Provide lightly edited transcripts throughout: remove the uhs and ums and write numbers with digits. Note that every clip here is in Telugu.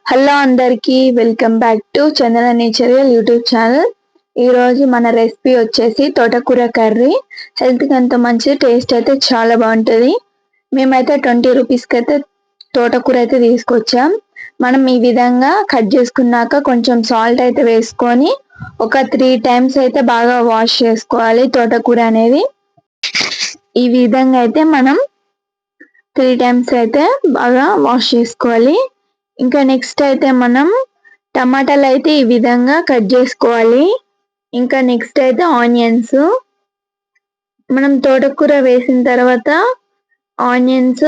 హలో అందరికి welcome back to Chandana natural YouTube channel. ఈ రోజు మన రెసిపీ వచ్చేసి తోటకూర కర్రీ. హెల్త్ కి అంత మంచిది, టేస్ట్ అయితే చాలా బాగుంటుంది. మేమైతే 20 రూపీస్కి అయితే తోటకూర అయితే తీసుకొచ్చాం. మనం ఈ విధంగా కట్ చేసుకున్నాక కొంచెం సాల్ట్ అయితే వేసుకొని ఒక 3 టైమ్స్ అయితే బాగా వాష్ చేసుకోవాలి. తోటకూర అనేది ఈ విధంగా అయితే మనం 3 టైమ్స్ అయితే బాగా వాష్ చేసుకోవాలి. ఇంకా నెక్స్ట్ అయితే మనం టమాటాలు అయితే ఈ విధంగా కట్ చేసుకోవాలి. ఇంకా నెక్స్ట్ అయితే ఆనియన్స్, మనం తోటకూర వేసిన తర్వాత ఆనియన్స్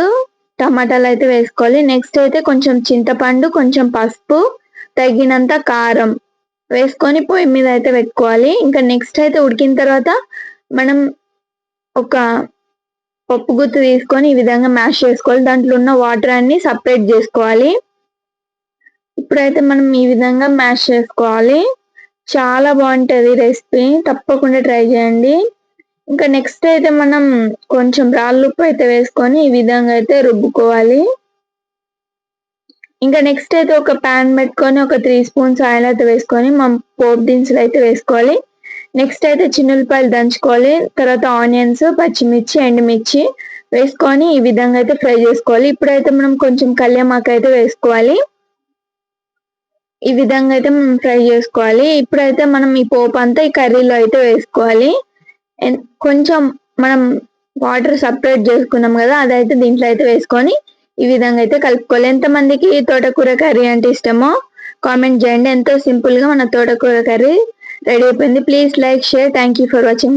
టమాటాలు అయితే వేసుకోవాలి. నెక్స్ట్ అయితే కొంచెం చింతపండు, కొంచెం పసుపు, తగినంత కారం వేసుకొని పొయ్యి మీద అయితే పెట్టుకోవాలి. ఇంకా నెక్స్ట్ అయితే ఉడికిన తర్వాత మనం ఒక పప్పు గుత్తి తీసుకొని ఈ విధంగా మ్యాష్ చేసుకోవాలి. దాంట్లో ఉన్న వాటర్ అన్ని సపరేట్ చేసుకోవాలి. ఇప్పుడైతే మనం ఈ విధంగా మ్యాష్ చేసుకోవాలి. చాలా బాగుంటుంది రెసిపీ, తప్పకుండా ట్రై చేయండి. ఇంకా నెక్స్ట్ అయితే మనం కొంచెం రాళ్ళుప్పు అయితే వేసుకొని ఈ విధంగా అయితే రుబ్బుకోవాలి. ఇంకా నెక్స్ట్ అయితే ఒక ప్యాన్ పెట్టుకొని ఒక 3 స్పూన్స్ ఆయిల్ అయితే వేసుకొని మనం పోపు దినుసులు అయితే వేసుకోవాలి. నెక్స్ట్ అయితే చిన్నులపాయలు దంచుకోవాలి. తర్వాత ఆనియన్స్, పచ్చిమిర్చి, ఎండుమిర్చి వేసుకొని ఈ విధంగా అయితే ఫ్రై చేసుకోవాలి. ఇప్పుడైతే మనం కొంచెం కళ్యామాకు అయితే వేసుకోవాలి. ఈ విధంగా అయితే మనం ఫ్రై చేసుకోవాలి. ఇప్పుడైతే మనం ఈ పోపు అంతా ఈ కర్రీలో అయితే వేసుకోవాలి. కొంచెం మనం వాటర్ సపరేట్ చేసుకున్నాం కదా, అదైతే దీంట్లో అయితే వేసుకొని ఈ విధంగా అయితే కలుపుకోవాలి. ఎంతమందికి తోటకూర కర్రీ అంటే ఇష్టమో కామెంట్ చేయండి. ఎంతో సింపుల్ గా మన తోటకూర కర్రీ రెడీ అయిపోయింది. Please like, share. Thank you for watching.